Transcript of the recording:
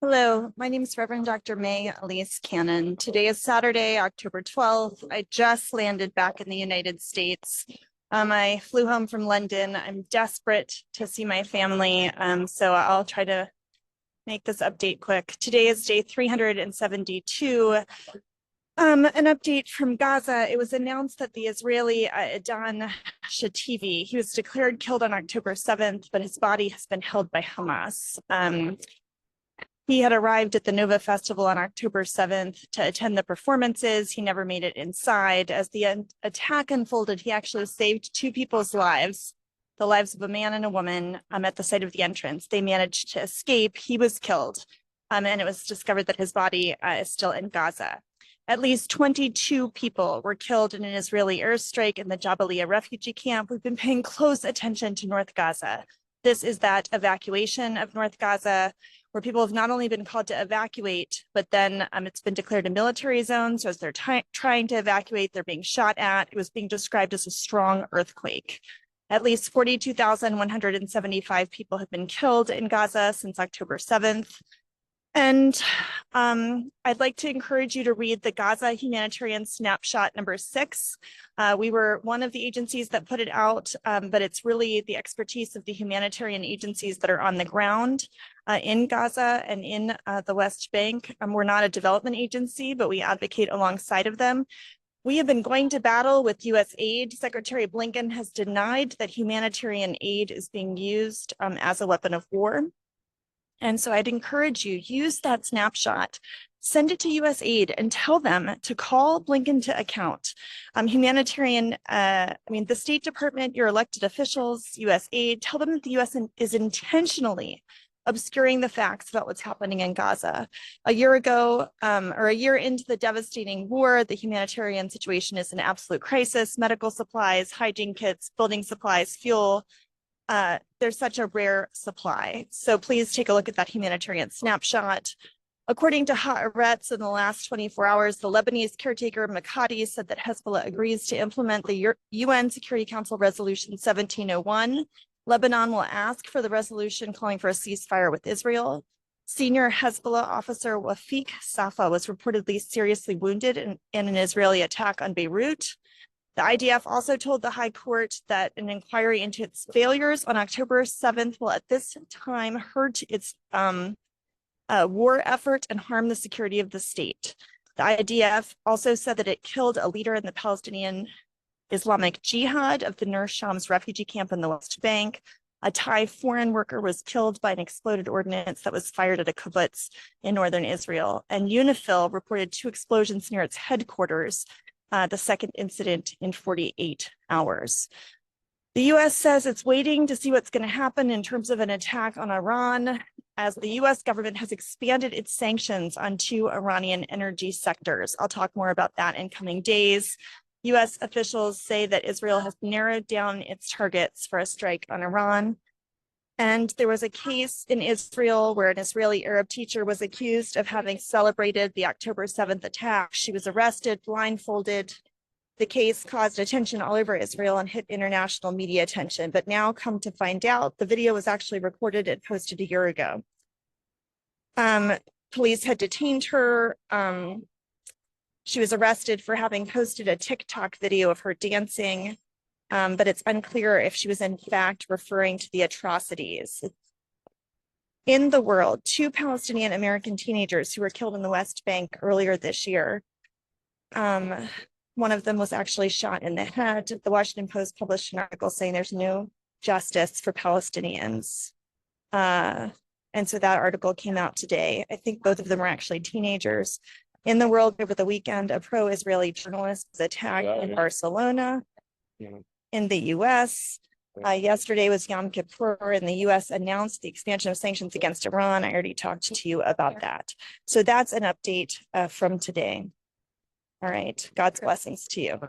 Hello, my name is Reverend Dr. May Elise Cannon. Today is Saturday, October 12th. I just landed back in the United States. I flew home from London. I'm desperate to see my family, so I'll try to make this update quick. Today is day 372. An update from Gaza. It was announced that the Israeli Adan Shativi, he was declared killed on October 7th, but his body has been held by Hamas. He had arrived at the Nova Festival on October 7th to attend the performances. He never made it inside. As the attack unfolded, he actually saved two people's lives, the lives of a man and a woman at the site of the entrance. They managed to escape. He was killed, and it was discovered that his body is still in Gaza. At least 22 people were killed in an Israeli airstrike in the Jabalia refugee camp. We've been paying close attention to North Gaza. This is that evacuation of North Gaza, where people have not only been called to evacuate, but then it's been declared a military zone. So as they're trying to evacuate, they're being shot at. It was being described as a strong earthquake. At least 42,175 people have been killed in Gaza since October 7th. And I'd like to encourage you to read the Gaza Humanitarian Snapshot number 6. We were one of the agencies that put it out, but it's really the expertise of the humanitarian agencies that are on the ground in Gaza and in the West Bank. We're not a development agency, but we advocate alongside of them. We have been going to battle with U.S. aid. Secretary Blinken has denied that humanitarian aid is being used as a weapon of war. And so I'd encourage you, use that snapshot, send it to U.S. aid and tell them to call Blinken to account. The State Department, your elected officials, U.S. aid, tell them that the U.S. is intentionally obscuring the facts about what's happening in Gaza. A year ago, or a year into the devastating war, the humanitarian situation is an absolute crisis. Medical supplies, hygiene kits, building supplies, fuel, there's such a rare supply. So please take a look at that humanitarian snapshot. According to Haaretz, in the last 24 hours, the Lebanese caretaker Makati said that Hezbollah agrees to implement the UN Security Council Resolution 1701. Lebanon will ask for the resolution calling for a ceasefire with Israel. Senior Hezbollah officer Wafiq Safa was reportedly seriously wounded in an Israeli attack on Beirut. The IDF also told the High Court that an inquiry into its failures on October 7th will at this time hurt its war effort and harm the security of the state. The IDF also said that it killed a leader in the Palestinian Islamic Jihad of the Nur Shams refugee camp in the West Bank. A Thai foreign worker was killed by an exploded ordnance that was fired at a kibbutz in northern Israel. And UNIFIL reported 2 explosions near its headquarters, the second incident in 48 hours. The U.S. says it's waiting to see what's going to happen in terms of an attack on Iran, as the U.S. government has expanded its sanctions on 2 Iranian energy sectors. I'll talk more about that in coming days. U.S. officials say that Israel has narrowed down its targets for a strike on Iran. And there was a case in Israel where an Israeli Arab teacher was accused of having celebrated the October 7th attack. She was arrested, blindfolded. The case caused attention all over Israel and hit international media attention. But now, come to find out, the video was actually recorded and posted a year ago. Police had detained her. She was arrested for having posted a TikTok video of her dancing. But it's unclear if she was in fact referring to the atrocities. In the world, 2 Palestinian American teenagers who were killed in the West Bank earlier this year. One of them was actually shot in the head. The Washington Post published an article saying there's no justice for Palestinians. And so that article came out today. I think both of them were actually teenagers. In the world, over the weekend, a pro-Israeli journalist was attacked in Barcelona. In the U.S. Yesterday was Yom Kippur, and the U.S. announced the expansion of sanctions against Iran. I already talked to you about that. So that's an update from today. All right. God's blessings to you.